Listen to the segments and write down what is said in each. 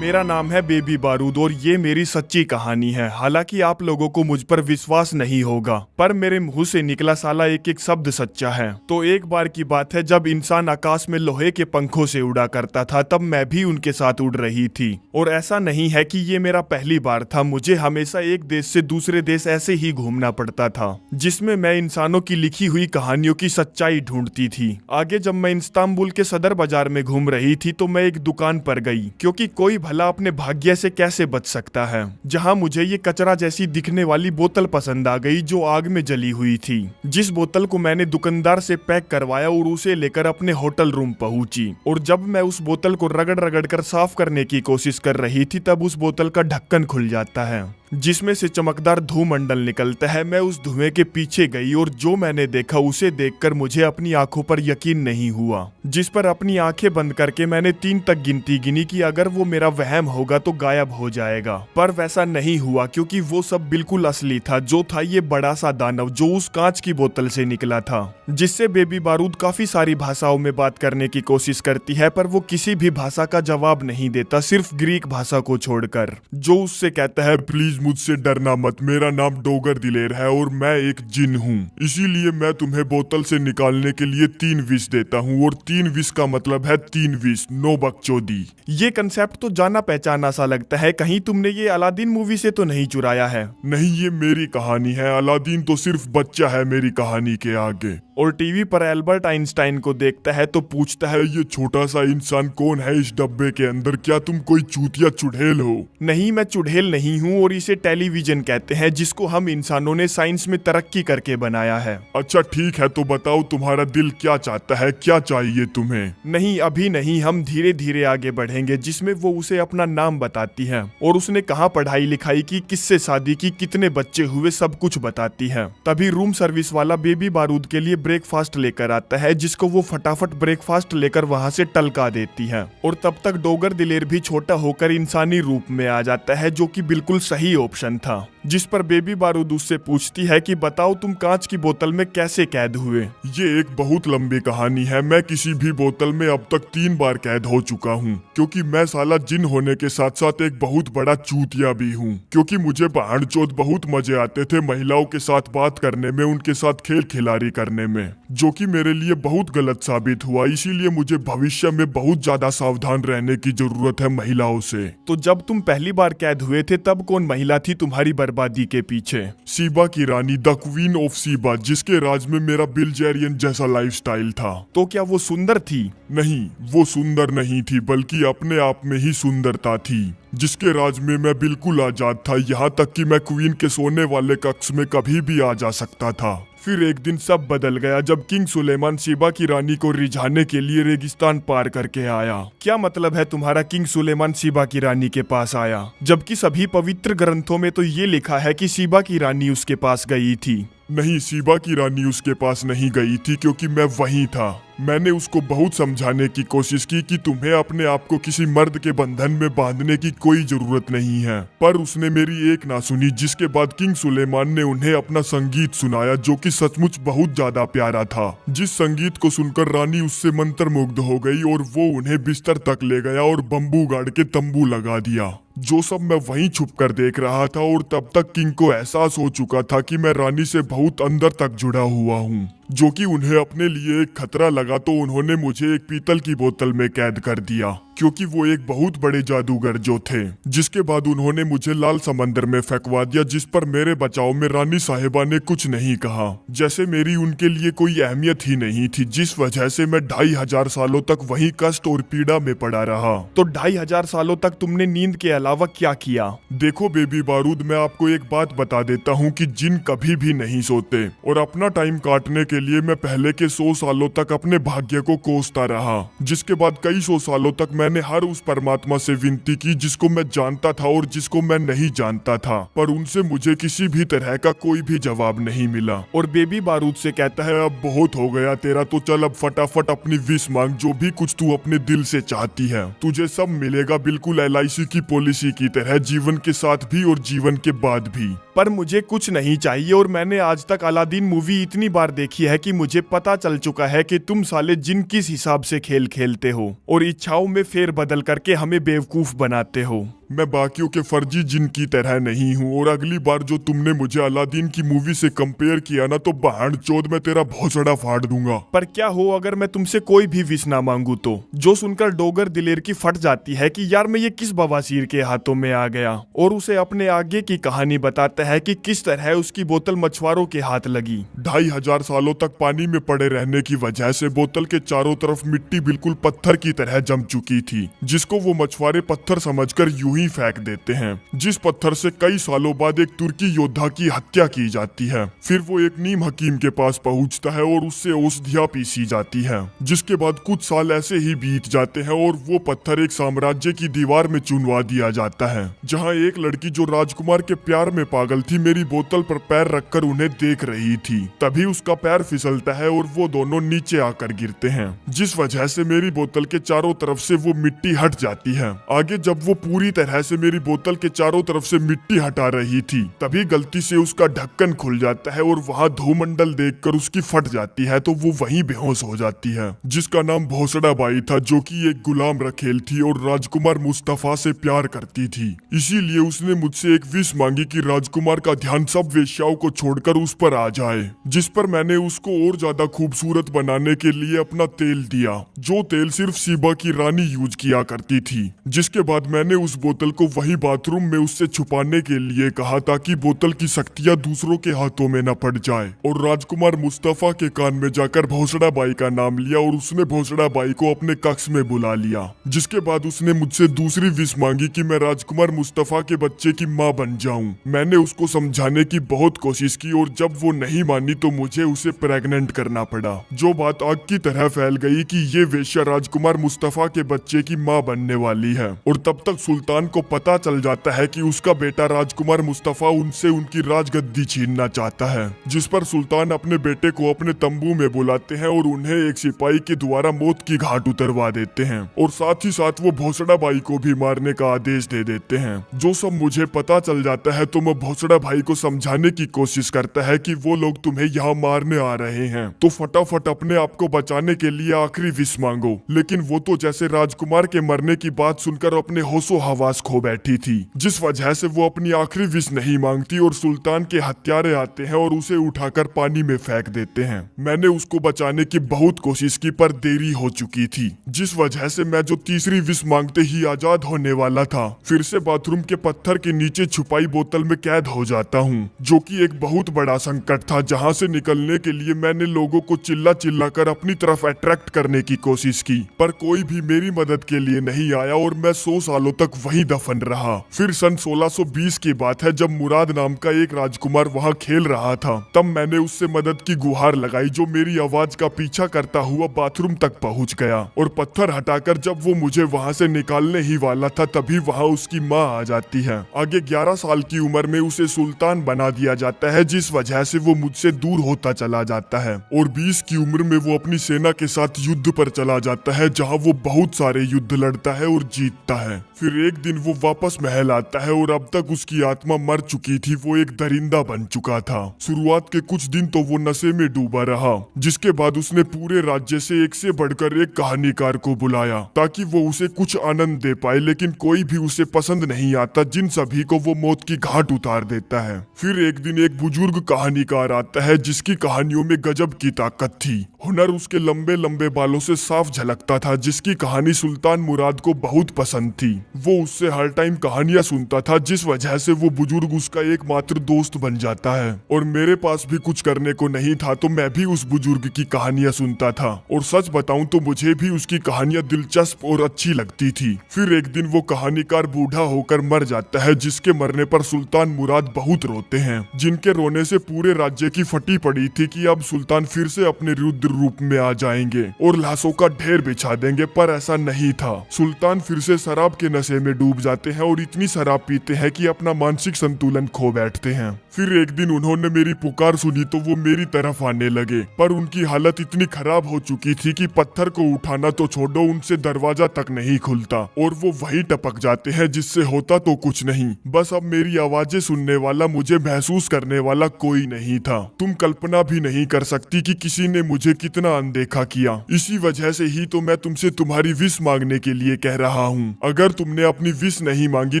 मेरा नाम है बेबी बारूद और ये मेरी सच्ची कहानी है। हालांकि आप लोगों को मुझ पर विश्वास नहीं होगा, पर मेरे मुंह से निकला साला एक एक शब्द सच्चा है। तो एक बार की बात है जब इंसान आकाश में लोहे के पंखों से उड़ा करता था, तब मैं भी उनके साथ उड़ रही थी। और ऐसा नहीं है कि ये मेरा पहली बार था, मुझे हमेशा एक देश से दूसरे देश ऐसे ही घूमना पड़ता था, जिसमें मैं इंसानों की लिखी हुई कहानियों की सच्चाई ढूंढती थी। आगे जब मैं इस्तांबुल के सदर बाजार में घूम रही थी तो मैं एक दुकान पर गई, क्योंकि कोई भला अपने भाग्य से कैसे बच सकता है, जहां मुझे ये कचरा जैसी दिखने वाली बोतल पसंद आ गई जो आग में जली हुई थी। जिस बोतल को मैंने दुकानदार से पैक करवाया और उसे लेकर अपने होटल रूम पहुंची। और जब मैं उस बोतल को रगड़ रगड़ कर साफ करने की कोशिश कर रही थी तब उस बोतल का ढक्कन खुल जाता है, जिसमें से चमकदार धूमंडल निकलता है। मैं उस धुएं के पीछे गई और जो मैंने देखा उसे देखकर मुझे अपनी आंखों पर यकीन नहीं हुआ, जिस पर अपनी आंखें बंद करके मैंने 3 तक गिनती गिनी कि अगर वो मेरा वहम होगा तो गायब हो जाएगा। पर वैसा नहीं हुआ, क्योंकि वो सब बिल्कुल असली था। जो था ये बड़ा सा दानव जो उस कांच की बोतल से निकला था, जिससे बेबी बारूद काफी सारी भाषाओं में बात करने की कोशिश करती है, पर वो किसी भी भाषा का जवाब नहीं देता, सिर्फ ग्रीक भाषा को छोड़कर। जो उससे कहता है, प्लीज मुझसे डरना मत, मेरा नाम डोगर दिलेर है और मैं एक जिन हूँ, इसीलिए मैं तुम्हें बोतल से निकालने के लिए 3 विश देता हूँ। और 3 विश का मतलब है 3 विश, नो बकचोदी। ये कंसेप्ट तो जाना पहचाना सा लगता है, कहीं तुमने ये अलादीन मूवी से तो नहीं चुराया है? नहीं, ये मेरी कहानी है, अलादीन तो सिर्फ बच्चा है मेरी कहानी के आगे। और टीवी पर एल्बर्ट आइंस्टाइन को देखता है तो पूछता है, ये छोटा सा इंसान कौन है इस डब्बे के अंदर? क्या तुम कोई चूतिया चुड़ैल हो? नहीं, मैं चुड़ैल नहीं हूँ और इसे टेलीविजन कहते हैं, जिसको हम इंसानों ने साइंस में तरक्की करके बनाया है। अच्छा ठीक है, तो बताओ तुम्हारा दिल क्या चाहता है, क्या चाहिए तुम्हें? नहीं, अभी नहीं, हम धीरे धीरे आगे बढ़ेंगे, जिसमें वो उसे अपना नाम बताती है और उसने कहाँ पढ़ाई लिखाई की, किससे शादी की, कितने बच्चे हुए, सब कुछ बताती है। तभी रूम सर्विस वाला बेबी बारूद के लिए ब्रेकफास्ट लेकर आता है, जिसको वो फटाफट ब्रेकफास्ट लेकर वहाँ से टलका देती है। और तब तक डोगर दिलेर भी छोटा होकर इंसानी रूप में आ जाता है, जो कि बिल्कुल सही ऑप्शन था। जिस पर बेबी बारूद उससे पूछती है कि बताओ तुम कांच की बोतल में कैसे कैद हुए? ये एक बहुत लंबी कहानी है। मैं किसी भी बोतल में अब तक 3 बार कैद हो चुका हूँ, क्योंकि मैं साला जिन होने के साथ साथ एक बहुत बड़ा चूतिया भी हूँ। क्योंकि मुझे भाड़-चोद बहुत मजे आते थे महिलाओं के साथ बात करने में, उनके साथ खेल खिलाड़ी करने में, जो कि मेरे लिए बहुत गलत साबित हुआ। इसीलिए मुझे भविष्य में बहुत ज्यादा सावधान रहने की जरूरत है महिलाओं से। तो जब तुम पहली बार कैद हुए थे तब कौन महिला थी तुम्हारी बर्बादी के पीछे? सीबा की रानी, द क्वीन ऑफ सीबा, जिसके राज में मेरा बिल्जेरियन जैसा लाइफस्टाइल था। तो क्या वो सुंदर थी? नहीं, वो सुंदर नहीं थी, बल्कि अपने आप में ही सुंदरता थी। जिसके राज में मैं बिल्कुल आजाद था, यहाँ तक कि मैं क्वीन के सोने वाले कक्ष में कभी भी आ जा सकता था। फिर एक दिन सब बदल गया जब किंग सुलेमान सीबा की रानी को रिझाने के लिए रेगिस्तान पार करके आया। क्या मतलब है तुम्हारा किंग सुलेमान सीबा की रानी के पास आया, जबकि सभी पवित्र ग्रंथों में तो ये लिखा है कि सीबा की रानी उसके पास गई थी? नहीं, सीबा की रानी उसके पास नहीं गई थी, क्योंकि मैं वहीं था। मैंने उसको बहुत समझाने की कोशिश की कि तुम्हें अपने आप को किसी मर्द के बंधन में बांधने की कोई जरूरत नहीं है, पर उसने मेरी एक ना सुनी। जिसके बाद किंग सुलेमान ने उन्हें अपना संगीत सुनाया, जो कि सचमुच बहुत ज्यादा प्यारा था। जिस संगीत को सुनकर रानी उससे मंत्रमुग्ध हो गई और वो उन्हें बिस्तर तक ले गया और बम्बू गाड़ के तंबू लगा दिया। जो सब मैं वहीं छुप कर देख रहा था, और तब तक किंग को एहसास हो चुका था कि मैं रानी से बहुत अंदर तक जुड़ा हुआ हूँ, जो कि उन्हें अपने लिए एक खतरा लगा। तो उन्होंने मुझे एक पीतल की बोतल में कैद कर दिया, क्योंकि वो एक बहुत बड़े जादूगर जो थे। जिसके बाद उन्होंने मुझे लाल समंदर में फेंकवा दिया, जिस पर मेरे बचाव में रानी साहिबा ने कुछ नहीं कहा, जैसे मेरी उनके लिए कोई अहमियत ही नहीं थी। जिस वजह से मैं 2500 सालों तक वहीं कष्ट और पीड़ा में पड़ा रहा। तो 2500 सालों तक तुमने नींद के अलावा क्या किया? देखो बेबी बारूद, मैं आपको एक बात बता देता हूँ कि जिन कभी भी नहीं सोते, और अपना टाइम काटने के लिए मैं पहले के 100 सालों तक अपने भाग्य को कोसता रहा। जिसके बाद कई 100 सालों तक मैंने हर उस परमात्मा से विनती की जिसको मैं जानता था और जिसको मैं नहीं जानता था, पर उनसे मुझे किसी भी तरह का कोई भी जवाब नहीं मिला। और बेबी बारूद से कहता है, अब बहुत हो गया तेरा, तो चल अब फटाफट अपनी विश मांग, जो भी कुछ तू अपने दिल से चाहती है तुझे सब मिलेगा, बिल्कुल LIC की पॉलिसी की तरह, जीवन के साथ भी और जीवन के बाद भी। पर मुझे कुछ नहीं चाहिए और मैंने आज तक अलादीन मूवी इतनी बार देखी है कि मुझे पता चल चुका है कि तुम साले जिन किस हिसाब से खेल खेलते हो और इच्छाओं में फेर बदल करके हमें बेवकूफ बनाते हो। मैं बाकियों के फर्जी जिन की तरह नहीं हूँ, और अगली बार जो तुमने मुझे अलादीन की मूवी से कंपेयर किया ना, तो बहान चोद मैं तेरा भोसड़ा फाड़ दूंगा। पर क्या हो अगर मैं तुमसे कोई भी विश ना मांगू तो? जो सुनकर डोगर दिलेर की फट जाती है कि यार मैं ये किस बवासीर के हाथों में आ गया, और उसे अपने आगे की कहानी बताता है कि किस तरह उसकी बोतल मछुआरों के हाथ लगी। 2500 सालों तक पानी में पड़े रहने की वजह से बोतल के चारों तरफ मिट्टी बिल्कुल पत्थर की तरह जम चुकी थी, जिसको वो मछुआरे पत्थर समझकर यूं ही फेंक देते हैं। जिस पत्थर से कई सालों बाद एक तुर्की योद्धा की हत्या की जाती है। फिर वो एक नीम हकीम के पास पहुंचता है और उससे औषधियां पीसी जाती है, जिसके बाद कुछ साल ऐसे ही बीत जाते हैं और वो पत्थर एक साम्राज्य की दीवार में चुनवा दिया जाता है, जहां एक लड़की जो राजकुमार के प्यार में पागल थी मेरी बोतल पर पैर रखकर उन्हें देख रही थी। तभी उसका पैर फिसलता है और वो दोनों नीचे आकर गिरते हैं, जिस वजह से मेरी बोतल के चारों तरफ से वो मिट्टी हट जाती है। आगे जब वो पूरी तरह से मेरी बोतल के चारों तरफ से मिट्टी हटा रही थी, तभी गलती से उसका ढक्कन खुल जाता है और वहाँ धूमंडल देखकर उसकी फट जाती है, तो वो वहीं बेहोश हो जाती है, जिसका नाम भोसड़ा बाई था, जो कि एक गुलाम रखेल थी और राजकुमार मुस्तफा से प्यार करती थी। इसीलिए उसने मुझसे एक विश मांगी कि राजकुमार का ध्यान सब वेश्याओं को छोड़कर उस पर आ जाए, जिस पर मैंने उसको और ज्यादा खूबसूरत बनाने के लिए अपना तेल दिया, जो तेल सिर्फ सीबा की रानी यूज किया करती थी। जिसके बाद मैंने उस बोतल को वही बाथरूम में उससे छुपाने के लिए कहा, ताकि बोतल की शक्तियां दूसरों के हाथों में न पड़ जाए, और राजकुमार मुस्तफा के कान में जाकर भोसड़ा बाई का नाम लिया और उसने भोसड़ा बाई को अपने कक्ष में बुला लिया। जिसके बाद उसने मुझसे दूसरी विश मांगी कि मैं राजकुमार मुस्तफा के बच्चे की माँ बन जाऊं। मैंने उसको समझाने की बहुत कोशिश की और जब वो नहीं मानी तो मुझे उसे प्रेग्नेंट करना पड़ा, जो बात आग की तरह फैल गई कि ये वेश्या राजकुमार मुस्तफा के बच्चे की माँ बनने वाली है। और तब तक सुल्तान को पता चल जाता है कि उसका बेटा राजकुमार मुस्तफा उनसे उनकी राजगद्दी छीनना चाहता है, जिस पर सुल्तान अपने बेटे को अपने तंबू में बुलाते हैं और उन्हें एक सिपाही के द्वारा मौत की घाट उतरवा देते हैं, और साथ ही साथ वो भोसड़ा बाई को भी मारने का आदेश दे देते हैं। जो सब मुझे पता चल जाता है तो मैं भोसड़ा भाई को समझाने की कोशिश करता है कि वो लोग तुम्हें यहाँ मारने आ रहे हैं, तो फटाफट अपने आप को बचाने के लिए आखिरी विश मांगो। लेकिन वो तो जैसे राजकुमार के मरने की बात सुनकर अपने होशो हवास खो बैठी थी, जिस वजह से वो अपनी आखिरी विश नहीं मांगती और सुल्तान के हत्यारे आते हैं और उसे उठाकर पानी में फेंक देते हैं। मैंने उसको बचाने की बहुत कोशिश की पर देरी हो चुकी थी, जिस वजह से मैं जो तीसरी विश मांगते ही आजाद होने वाला था, फिर से बाथरूम के पत्थर के नीचे छुपाई बोतल में कैद हो जाता हूँ, जो कि एक बहुत बड़ा संकट था, जहाँ से निकलने के लिए मैंने लोगों को चिल्ला चिल्ला कर अपनी तरफ अट्रैक्ट करने की कोशिश की, पर कोई भी मेरी मदद के लिए नहीं आया और मैं 100 सालों तक वहीं दफन रहा। फिर सन 1620 की बात है, जब मुराद नाम का एक राजकुमार वहाँ खेल रहा था, तब मैंने उससे मदद की गुहार लगाई, जो मेरी आवाज का पीछा करता हुआ बाथरूम तक पहुँच गया, और पत्थर हटाकर जब वो मुझे वहाँ से निकालने ही वाला था, तभी वहाँ उसकी माँ आ जाती है। आगे 11 साल की उम्र में उसे सुल्तान बना दिया जाता है, जिस वजह से वो मुझसे दूर होता चला जाता है, और 20 की उम्र में वो अपनी सेना के साथ युद्ध पर चला जाता है, जहाँ वो बहुत सारे युद्ध लड़ता है और जीतता है। फिर एक दिन वो वापस महल आता है और अब तक उसकी आत्मा मर चुकी थी, वो एक दरिंदा बन चुका था। शुरुआत के कुछ दिन तो वो नशे में डूबा रहा, जिसके बाद उसने पूरे राज्य से एक से बढ़कर एक कहानीकार को बुलाया, ताकि वो उसे कुछ आनंद दे पाए, लेकिन कोई भी उसे पसंद नहीं आता, जिन सभी को वो मौत की घाट उतार देता है। फिर एक दिन एक बुजुर्ग कहानीकार आता है, जिसकी कहानियों में गजब की ताकत थी। हुनर उसके लंबे लंबे बालों से साफ झलकता था, जिसकी कहानी सुल्तान मुराद को बहुत पसंद थी। वो उससे हर टाइम कहानियां सुनता था, जिस वजह से वो बुजुर्ग उसका एकमात्र दोस्त बन जाता है। और मेरे पास भी कुछ करने को नहीं था, तो मैं भी उस बुजुर्ग की कहानियां सुनता था, और सच बताऊं तो मुझे भी उसकी कहानियां दिलचस्प और अच्छी लगती थी। फिर एक दिन वो कहानीकार बूढ़ा होकर मर जाता है, जिसके मरने पर सुल्तान मुराद बहुत रोते हैं, जिनके रोने से पूरे राज्य की फटी पड़ी थी कि अब सुल्तान फिर से अपने रुद्र रूप में आ जाएंगे और लाशों का ढेर बिछा देंगे, पर ऐसा नहीं था। सुल्तान फिर से शराब के नशे में डूब डूब जाते हैं और इतनी शराब पीते हैं कि अपना मानसिक संतुलन खो बैठते हैं। फिर एक दिन उन्होंने मेरी पुकार सुनी तो वो मेरी तरफ आने लगे, पर उनकी हालत इतनी खराब हो चुकी थी कि पत्थर को उठाना तो छोड़ो, उनसे दरवाजा तक नहीं खुलता और वो वहीं टपक जाते हैं, जिससे होता तो कुछ नहीं, बस अब मेरी आवाजें सुनने वाला, मुझे महसूस करने वाला कोई नहीं था। तुम कल्पना भी नहीं कर सकती कि किसी ने मुझे कितना अनदेखा किया। इसी वजह से ही तो मैं तुमसे तुम्हारी विश मांगने के लिए कह रहा हूँ। अगर तुमने अपनी विश नहीं मांगी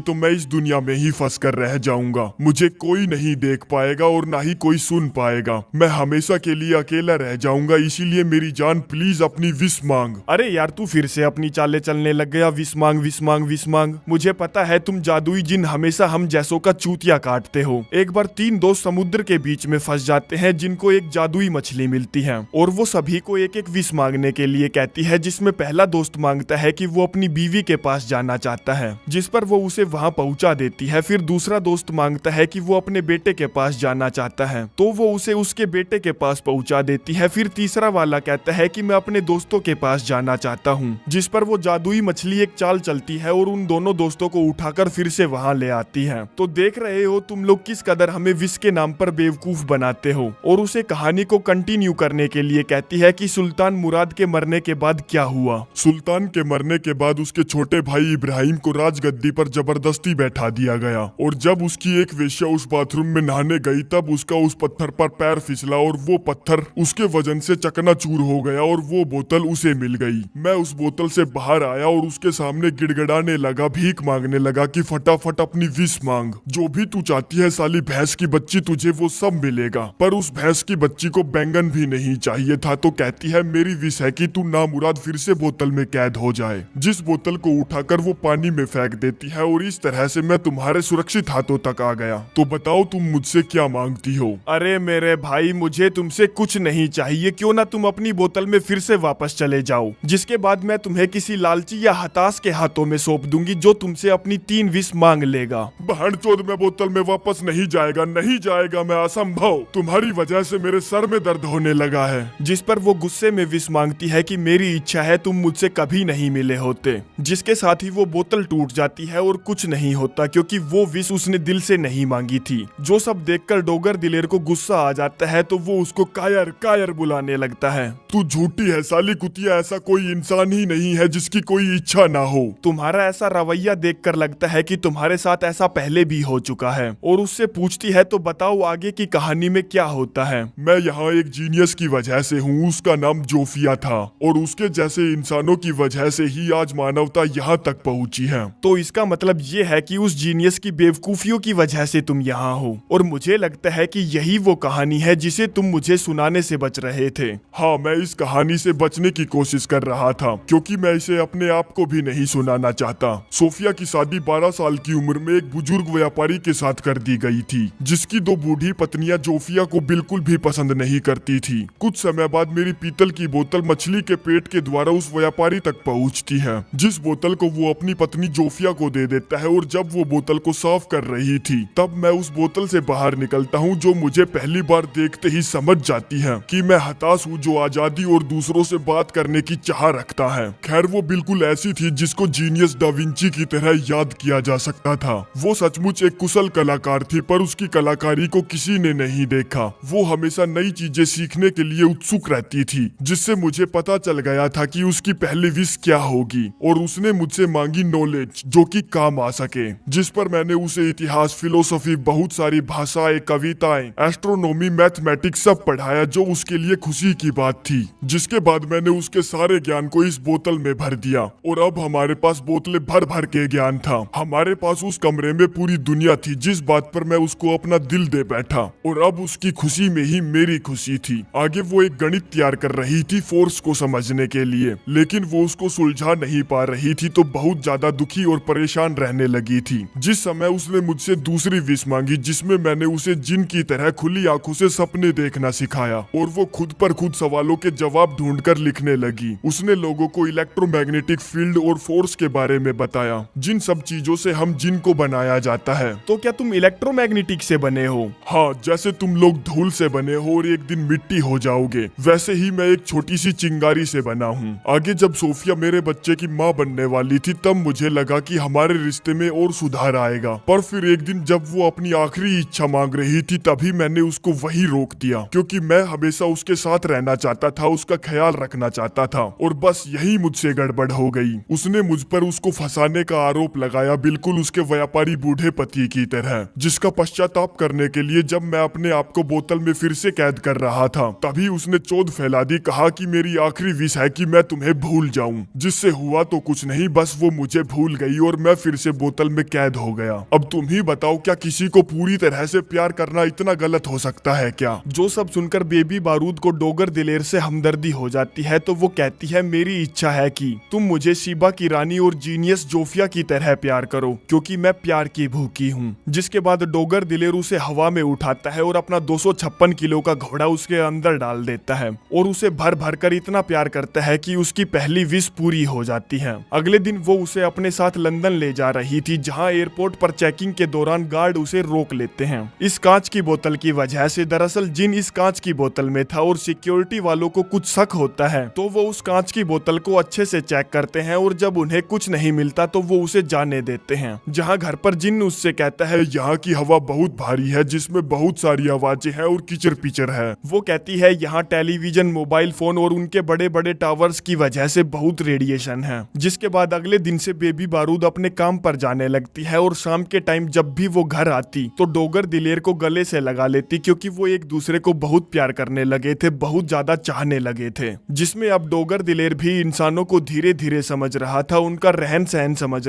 तो मैं इस दुनिया में ही फंस कर रह जाऊंगा। मुझे कोई नहीं देख पाएगा और ना ही कोई सुन पाएगा। मैं हमेशा के लिए अकेला रह जाऊंगा, इसीलिए मेरी जान प्लीज अपनी विश मांग। अरे यार, तू फिर से अपनी चालें चलने लग गया। विश मांग, विश मांग, विश मांग। मुझे पता है तुम जादुई जिन हमेशा हम जैसों का चूतिया काटते हो। एक बार 3 दोस्त समुद्र के बीच में फंस जाते हैं, जिनको एक जादुई मछली मिलती है और वो सभी को एक एक विश मांगने के लिए कहती है, जिसमें पहला दोस्त मांगता है कि वो अपनी बीवी के पास जाना चाहता है, जिस पर वो उसे वहां पहुंचा देती है। फिर दूसरा दोस्त मांगता है कि वो अपने बेटे के पास जाना चाहता है, तो वो उसे उसके बेटे के पास पहुंचा देती है। फिर तीसरा वाला कहता है कि मैं अपने दोस्तों के पास जाना चाहता हूँ, जिस पर वो जादुई मछली एक चाल चलती है और उन दोनों दोस्तों को उठाकर फिर से वहां ले आती है। तो देख रहे हो तुम लोग किस कदर हमें विश के नाम पर बेवकूफ बनाते हो। और उसे कहानी को कंटिन्यू करने के लिए कहती है कि सुल्तान मुराद के मरने के बाद क्या हुआ। सुल्तान के मरने के बाद उसके छोटे भाई इब्राहिम को राजगद्दी पर जबरदस्ती बैठा दिया गया और जब उसकी एक वेश्या उस बाथरूम में नहाने गई तब उसका उस पत्थर पर पैर फिसला और वो पत्थर उसके वजन से चकनाचूर हो गया और वो बोतल उसे मिल गई। मैं उस बोतल से बाहर आया और उसके सामने गिड़गिड़ाने लगा, भीख मांगने लगा कि फटाफट अपनी विश मांग, जो भी तू चाहती है साली भैंस की बच्ची, तुझे वो सब मिलेगा। पर उस भैंस की बच्ची को बैंगन भी नहीं चाहिए था, तो कहती है मेरी विश है कि तू नामुराद फिर से बोतल में कैद हो जाए। जिस बोतल को उठाकर वो पानी में फेंक देती है और इस तरह से मैं तुम्हारे सुरक्षित हाथों तक आ गया। तो बताओ तुम मुझसे क्या मांगती हो? अरे मेरे भाई, मुझे तुमसे कुछ नहीं चाहिए। क्यों ना तुम अपनी बोतल में फिर से वापस चले जाओ, जिसके बाद मैं तुम्हें किसी लालची या हताश के हाथों में सौंप दूंगी, जो तुमसे अपनी 3 विश मांग लेगा। बहनचोद, मैं बोतल में वापस नहीं जाएगा, नहीं जाएगा मैं, असंभव। तुम्हारी वजह से मेरे सर में दर्द होने लगा है। जिस पर वो गुस्से में विश मांगती है कि मेरी इच्छा है तुम मुझसे कभी नहीं मिले होते, जिसके साथ ही वो बोतल टूट जाती है और कुछ नहीं होता, क्योंकि वो विश उसने दिल से नहीं मांगी थी। जो सब देखकर डोगर दिलेर को गुस्सा आ जाता है तो वो उसको कायर कायर बुलाने लगता है। तू झूठी है साली कुतिया, ऐसा कोई इंसान ही नहीं है जिसकी कोई इच्छा ना हो। तुम्हारा ऐसा रवैया देखकर लगता है कि तुम्हारे साथ ऐसा पहले भी हो चुका है। और उससे पूछती है तो बताओ आगे की कहानी में क्या होता है। मैं यहाँ एक जीनियस की वजह से हूँ, उसका नाम जोफिया था और उसके जैसे इंसानों की वजह से ही आज मानवता यहाँ तक पहुँची है। तो इसका मतलब ये है कि उस जीनियस की बेवकूफियों की वजह से तुम यहाँ हो, और मुझे लगता है कि यही वो कहानी है जिसे तुम मुझे सुनाने से बच रहे थे। हाँ, मैं इस कहानी से बचने की कोशिश कर रहा था क्योंकि मैं इसे अपने आप को भी नहीं सुनाना चाहता। सोफिया की शादी 12 साल की उम्र में एक बुजुर्ग व्यापारी के साथ कर दी गई थी, जिसकी 2 बूढ़ी पत्नियां जोफिया को बिल्कुल भी पसंद नहीं करती थी। कुछ समय बाद मेरी पीतल की बोतल मछली के पेट के द्वारा उस व्यापारी तक पहुंचती है, जिस बोतल को वो अपनी पत्नी जोफिया को दे देता है। और जब वो बोतल को साफ कर रही थी तब मैं उस बोतल से बाहर निकलता हूँ, जो मुझे पहली बार देखते ही समझ जाती है कि मैं हताश हूँ, जो आजादी और दूसरों से बात करने की चाह रखता है। खैर, वो बिल्कुल ऐसी थी जिसको जीनियस डा विंची की तरह याद किया जा सकता था। वो सचमुच एक कुशल कलाकार थी, पर उसकी कलाकारी को किसी ने नहीं देखा। वो हमेशा नई चीजें सीखने के लिए उत्सुक रहती थी, जिससे मुझे पता चल गया था कि उसकी पहली विश क्या होगी। और उसने मुझसे मांगी नॉलेज, जो कि काम आ सके, जिस पर मैंने उसे इतिहास, फिलोसफी, बहुत सारी भाषाएं, कविताएं, एस्ट्रोनॉमी, मैथमेटिक्स सब पढ़ाया, जो उसके लिए खुशी की बात थी। जिसके बाद मैंने उसके सारे ज्ञान को इस बोतल में भर दिया और अब हमारे पास बोतलें भर भर के ज्ञान था। हमारे पास उस कमरे में पूरी दुनिया थी, जिस बात पर मैं उसको अपना दिल दे बैठा। और अब उसकी खुशी में ही मेरी खुशी थी। आगे वो एक गणित तैयार कर रही थी फोर्स को समझने के लिए, लेकिन वो उसको सुलझा नहीं पा रही थी, तो बहुत ज्यादा दुखी और परेशान रहने लगी थी। जिस समय उसने मुझसे दूसरी विश मांगी, जिसमें मैंने उसे जिन की तरह खुली आंखों से सपने देखना सिखाया और वो खुद पर खुद सवालों के जवाब ढूंढकर लिखने लगी। उसने लोगों को इलेक्ट्रोमैग्नेटिक फील्ड और फोर्स के बारे में बताया, जिन सब चीजों से हम जिन को बनाया जाता है। तो क्या तुम इलेक्ट्रोमैग्नेटिक से बने हो? हाँ, जैसे तुम लोग धूल से बने हो और एक दिन मिट्टी हो जाओगे, वैसे ही मैं एक छोटी सी चिंगारी से बना हूँ। आगे जब सोफिया मेरे बच्चे की माँ बनने वाली थी, तब मुझे लगा कि हमारे रिश्ते में और सुधार आएगा। पर फिर एक दिन जब वो अपनी आखिरी इच्छा मांग रही थी तभी मैंने उसको वहीं रोक दिया, क्योंकि मैं हमेशा उसके साथ रहना चाहता था, उसका ख्याल रखना चाहता था, और बस यही मुझसे गड़बड़ हो गई। उसने मुझ पर उसको फंसाने का आरोप लगाया, बिल्कुल उसके व्यापारी बूढ़े पति की तरह, जिसका पश्चाताप करने के लिए जब मैं अपने आप को बोतल में फिर से कैद कर रहा था तभी उसने चोद फैला दी, कहा कि मेरी आखिरी विश है कि मैं तुम्हें भूल जाऊं। जिससे हुआ तो कुछ नहीं, बस वो मुझे भूल गई और मैं फिर से बोतल में कैद हो गया। अब तुम ही बताओ, क्या किसी को पूरी तरह से प्यार करना इतना गलत हो सकता है क्या? जो सब सुनकर बेबी बारूद को डोगर दिलेर से हमदर्दी हो जाती है तो वो कहती है, मेरी इच्छा है कि तुम मुझे शीबा की रानी और जीनियस जोफिया की तरह प्यार करो, क्योंकि मैं प्यार की भूखी हूँ। जिसके बाद डोगर दिलेर उसे हवा में उठाता है और अपना 256 किलो का घोड़ा उसके अंदर डाल देता है और उसे भर भर कर इतना प्यार करता है कि उसकी पहली विश पूरी हो जाती है। अगले दिन वो उसे अपने साथ लंदन ले जा रही थी, जहां एयरपोर्ट पर चेकिंग के दौरान गार्ड उसे रोक लेते हैं। इस कांच की बोतल की वजह से, दरअसल जिन इस कांच की बोतल में था और सिक्योरिटी वालों को कुछ शक होता है तो वो उस कांच की बोतल को अच्छे से चेक करते हैं और जब उन्हें कुछ नहीं मिलता तो वो उसे जाने देते हैं। जहाँ घर पर जिन उससे कहता है, यहाँ की हवा बहुत भारी है, जिसमें बहुत सारी आवाजें हैं और कीचड़ पिचड़ है। वो कहती है, यहाँ टेलीविजन, मोबाइल फोन और उनके बड़े बड़े टावर्स की वजह से बहुत रेडिएशन है। जिसके बाद अगले दिन से बेबी बारूद अपने काम पर जाने लगती है और शाम के टाइम जब भी वो घर आती तो डोगर दिलेर को गले से लगा लेती, क्योंकि वो एक दूसरे को बहुत प्यार करने लगे थे, बहुत ज्यादा चाहने लगे थे। जिसमें अब डोगर दिलेर भी इंसानों को धीरे धीरे समझ रहा था, उनका रहन सहन समझ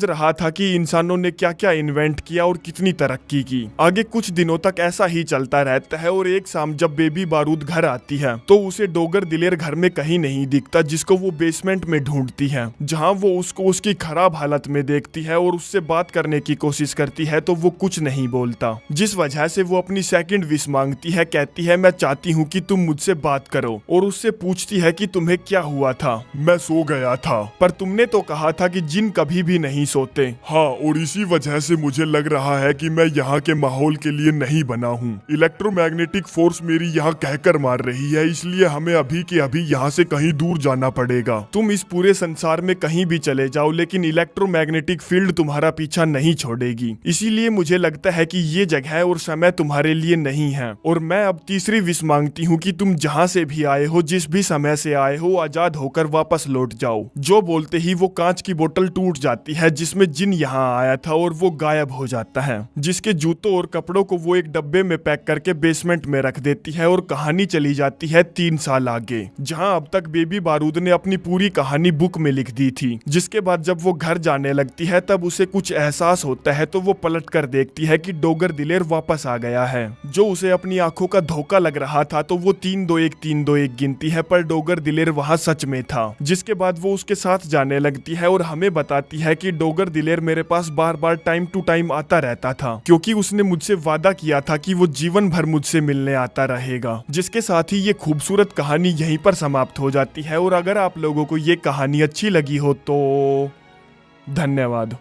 रहा था कि इंसानों ने क्या क्या इन्वेंट किया और कितनी तरक्की की। आगे कुछ दिनों तक ऐसा ही चलता रहता है और एक शाम जब बेबी बारूद घर आती है तो उसे डोगर दिलेर घर में कहीं नहीं दिखता, जिसको वो बेसमेंट में ढूंढती है, जहां वो उसको उसकी खराब हालत में देखती है और उससे बात करने की कोशिश करती है तो वो कुछ नहीं बोलता। जिस वजह से वो अपनी सेकंड विश मांगती है, कहती है, मैं चाहती हूँ कि तुम मुझसे बात करो, और उससे पूछती है कि तुम्हें क्या हुआ था। मैं सो गया था। पर तुमने तो कहा था कि जिन कभी भी नहीं सोते। हाँ, और इसी वजह से मुझे लग रहा है कि मैं यहाँ के माहौल के लिए नहीं बना हूँ। इलेक्ट्रोमैग्नेटिक फोर्स मेरी यहाँ कहकर मार रही है, इसलिए हमें अभी के अभी यहाँ से कहीं दूर जाना पड़ेगा। तुम इस पूरे संसार में कहीं भी चले जाओ, लेकिन इलेक्ट्रोमैग्नेटिक फील्ड तुम्हारा पीछा नहीं छोड़ेगी। इसीलिए मुझे लगता है कि ये जगह और समय तुम्हारे लिए नहीं है। और मैं अब तीसरी विश मांगती हूँ कि तुम जहाँ से भी आए हो, जिस भी समय से आए हो, आजाद होकर वापस लौट जाओ। जो बोलते ही वो कांच की बोतल टूट जाती है जिसमें जिन यहाँ आया था और वो गायब हो जाता है। जिसके जूतों और कपड़ों को वो एक डब्बे में पैक करके बेसमेंट में रख देती है और कहानी चली जाती है 3 साल आगे, जहाँ अब तक बेबी बारूद ने अपनी पूरी कहानी बुक में लिख दी थी। जिसके बाद जब वो घर जाने लगती है तब उसे कुछ एहसास होता है तो वो पलट कर देखती है कि डोगर दिलेर वापस आ गया है। जो उसे अपनी आंखों का धोखा लग रहा था तो वो 3-2-1 गिनती है, पर डोगर दिलेर वहाँ सच में था। जिसके बाद वो उसके साथ जाने लगती है और हमें बताती है कि डोगर दिलेर मेरे पास बार बार टाइम टू टाइम आता रहता था, क्योंकि उसने मुझसे वादा किया था कि वो जीवन भर मुझसे मिलने आता रहेगा। जिसके साथ ही ये खूबसूरत कहानी यहीं पर समाप्त हो जाती है। और अगर आप लोगों को ये कहानी अच्छी लगी हो तो धन्यवाद।